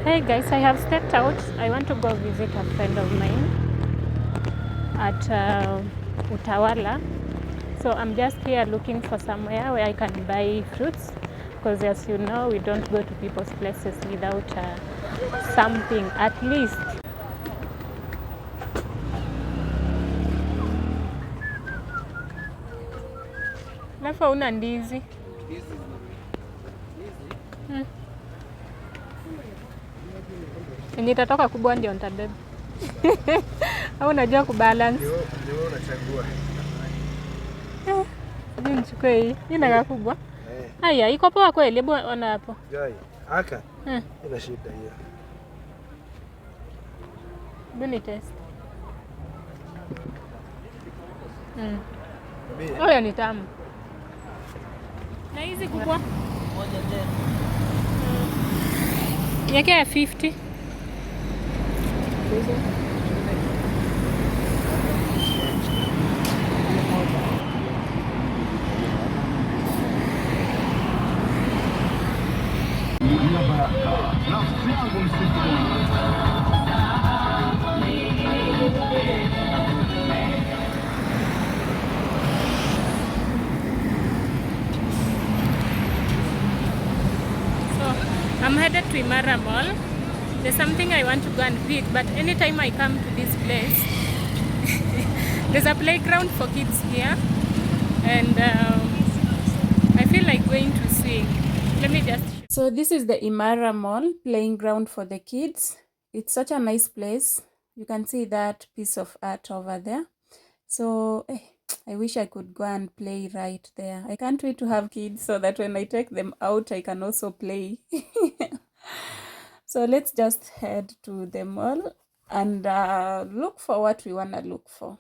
Hey guys, I have stepped out. I want to go visit a friend of mine at Utawala. So I'm just here looking for somewhere where I can buy fruits, because as you know, we don't go to people's places without something at least. Alafu hauna ndizi. Yenye itatoka kubwa ndio nitabeba. Au unajua kubalance? Ndio unachagua. Sijui nichukue hii. Hii inakaa kubwa. Haya, iko poa kweli? Hebu ona hapo. Jai, aka. Ina shida hiyo. Hebu ni test. Haya ni tamu. Na hizi kubwa? Moja tena. Yake 50. I'm headed to Imaara Mall. There's something I want to go and pick, but anytime I come to this place, there's a playground for kids here, and I feel like going to swing. Let me just... So this is the Imaara Mall playing ground for the kids. It's such a nice place. You can see that piece of art over there. So I wish I could go and play right there. I can't wait to have kids so that when I take them out, I can also play. So let's just head to the mall and look for what we want to look for.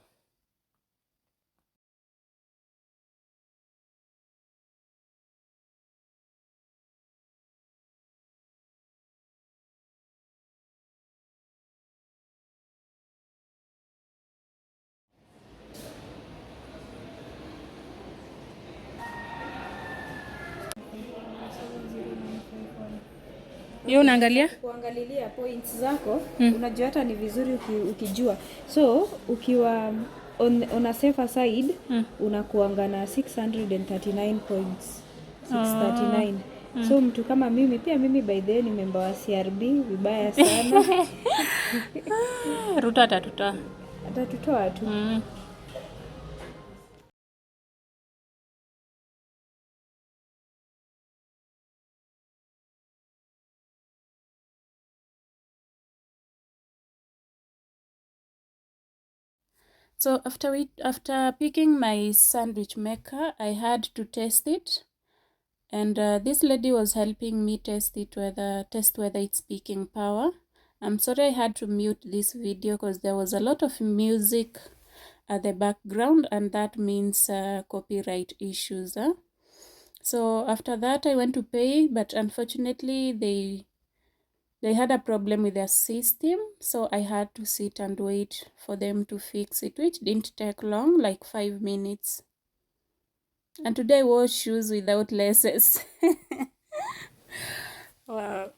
Hiyo unaangalia? Kuangalilia points zako, unajua hata ni vizuri ukijua. So, ukiwa on a safer side, unakuanga na 639 points. 639. So, mtu kama mimi, pia mimi by the way ni member wa CRB, vibaya sana. Ruto atatutoa. Atatutoa tu. So after picking my sandwich maker, I had to test it, and this lady was helping me test whether it's peaking power. I'm sorry I had to mute this video because there was a lot of music at the background, and that means copyright issues. So after that I went to pay, but unfortunately they had a problem with their system, so I had to sit and wait for them to fix it, which didn't take long, like 5 minutes. And today I wore shoes without laces. Wow.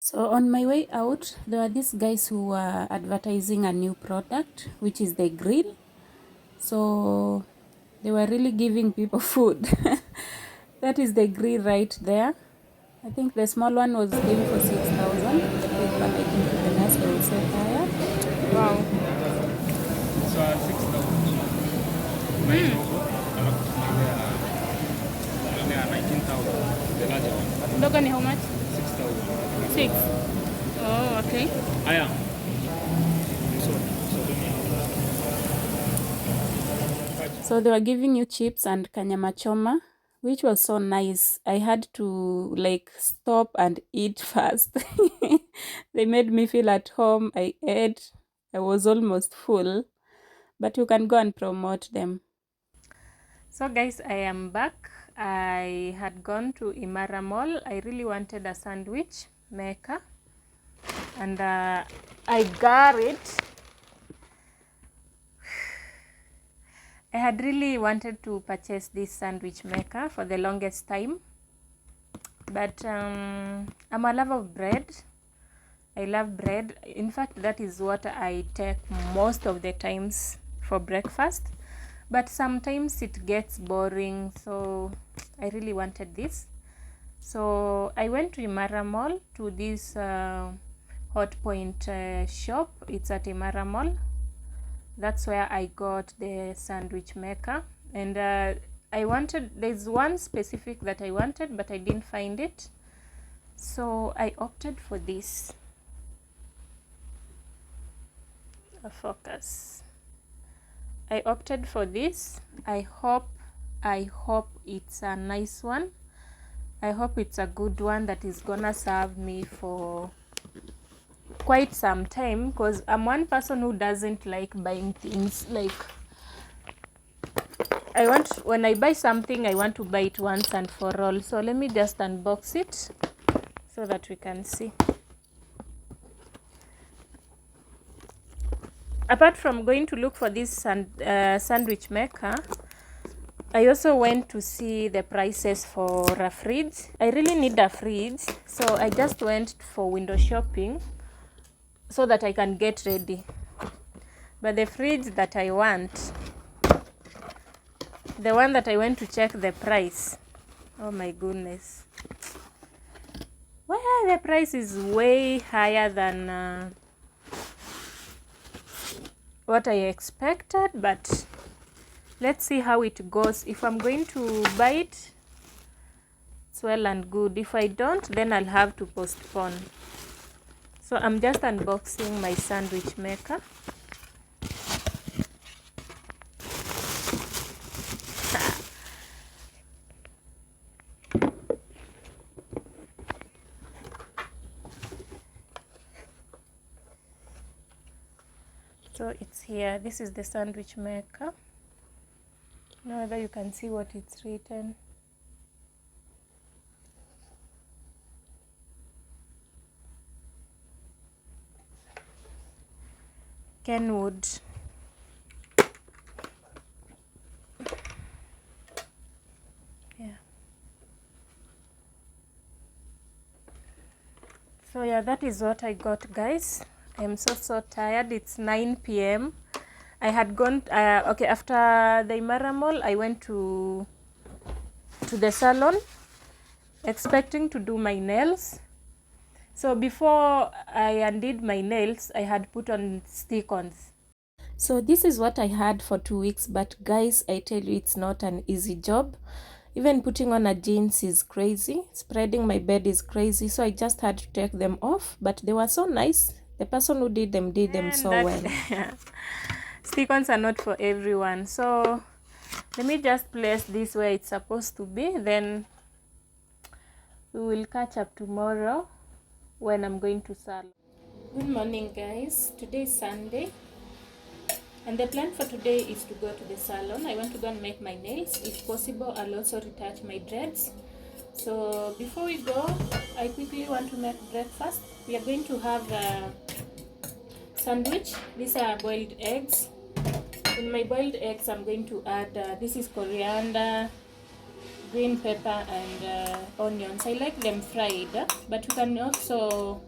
So on my way out, there were these guys who were advertising a new product, which is the grill. So they were really giving people food. That is the grill right there. I think the small one was going for 6,000. The big one, I think the next one will say higher. Wow. So 6,000. The larger one. Doga ni how much? 6,000. 6. Oh, okay. Aya. So they were giving you chips and kanyama choma, which was so nice. I had to like stop and eat fast. They made me feel at home. I ate. I was almost full, but you can go and promote them. So guys, I am back. I had gone to Imaara Mall. I really wanted a sandwich maker, and I got it. I had really wanted to purchase this sandwich maker for the longest time, but I'm a lover of bread. I love bread. In fact, that is what I take most of the times for breakfast, but sometimes it gets boring, so I really wanted this. So I went to Imaara Mall, to this Hot Point shop. It's at Imaara Mall. That's where I got the sandwich maker, and there's one specific that I wanted, but I didn't find it, so I opted for this. Focus. I opted for this. I hope it's a nice one. I hope it's a good one that is gonna serve me for quite some time, because I'm one person who doesn't like buying things like, when I buy something, I want to buy it once and for all. So let me just unbox it so that we can see. Apart from going to look for this sandwich maker, I also went to see the prices for a fridge. I really need a fridge, so I just went for window shopping so that I can get ready. But the fridge that I want, the one that I went to check the price, oh my goodness, well, the price is way higher than what I expected, but let's see how it goes. If I'm going to buy it, it's well and good. If I don't, then I'll have to postpone. So I'm just unboxing my sandwich maker. So it's here. This is the sandwich maker. Now whether you can see what it's written. Kenwood. Yeah. So yeah, that is what I got, guys. I'm so tired. It's 9 p.m. I had gone okay, after the Imaara Mall, I went to the salon expecting to do my nails. So before I undid my nails, I had put on stick-ons. So this is what I had for 2 weeks, but guys, I tell you, it's not an easy job. Even putting on a jeans is crazy. Spreading my bed is crazy. So I just had to take them off, but they were so nice. The person who did them so well. Stick-ons are not for everyone. So let me just place this where it's supposed to be. Then we will catch up tomorrow when I'm going to salon. Good morning, guys. Today is Sunday. And the plan for today is to go to the salon. I want to go and make my nails. If possible, I'll also retouch my dreads. So before we go, I quickly want to make breakfast. We are going to have a sandwich. These are boiled eggs. In my boiled eggs, I'm going to add, this is coriander, green pepper, and onions. I like them fried, but you can also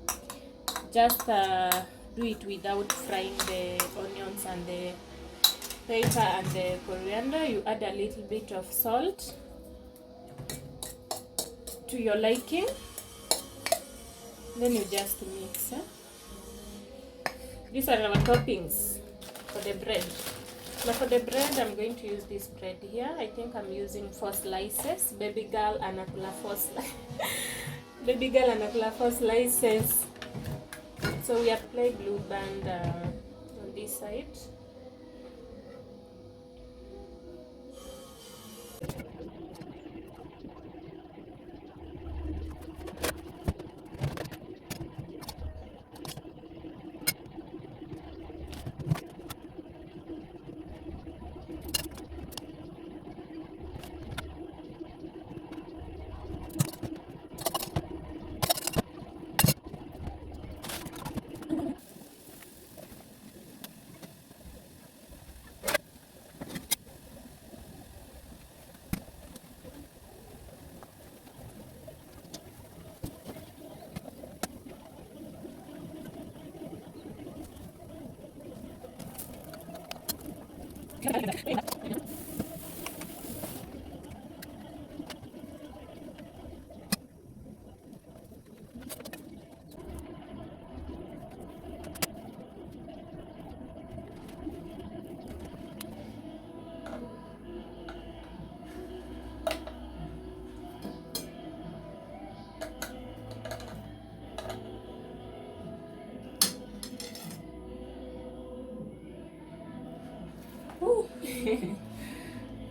just do it without frying the onions and the pepper and the coriander. You add a little bit of salt to your liking, then you just mix. These are our toppings for the bread. Now for the bread, I'm going to use this bread here. I think I'm using 4 slices. Baby girl anakula 4 slices. Baby girl anakula 4 slices. So we apply glue band on this side.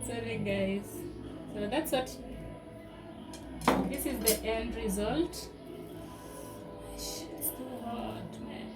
Sorry guys. So that's what, this is the end result. It's too hot, man.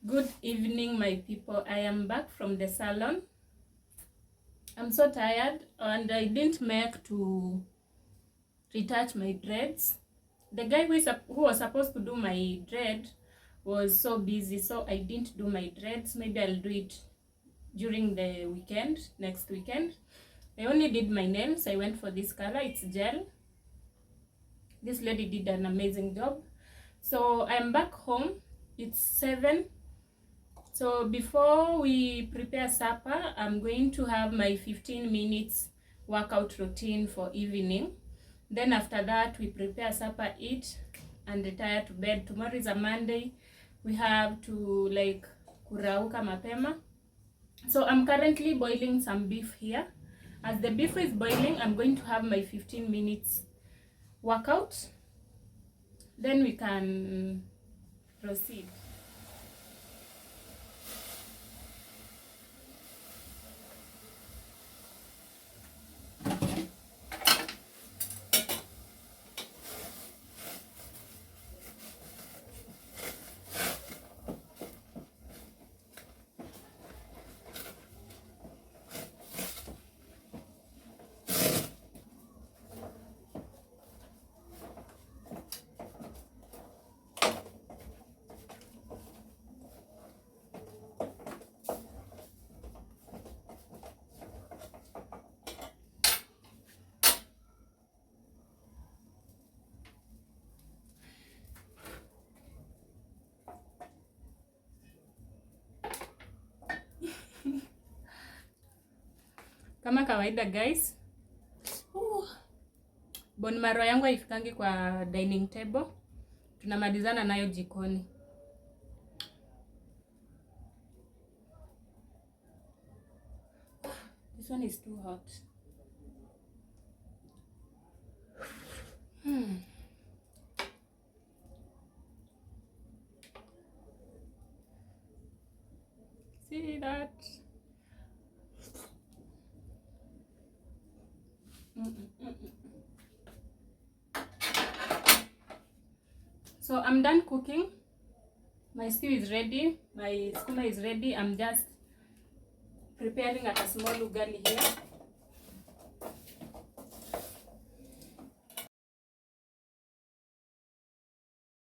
Good evening, my people. I am back from the salon. I'm so tired and I didn't make to retouch my dreads. The guy who was supposed to do my dread was so busy, so I didn't do my dreads. Maybe I'll do it during the weekend, next weekend. I only did my nails. I went for this color. It's gel. This lady did an amazing job. So I'm back home. It's 7. So before we prepare supper, I'm going to have my 15 minutes workout routine for evening. Then after that, we prepare supper, eat, and retire to bed. Tomorrow is a Monday. We have to like kurauka mapema. So I'm currently boiling some beef here. As the beef is boiling, I'm going to have my 15 minutes workout. Then we can proceed. Kama kawaida guys, bone marrow yangu haifikangi kwa dining table. Tunamalizana nayo jikoni. This one is too hot. See that? So I'm done cooking. My stew is ready. My skuma is ready. I'm just preparing a small ugali here.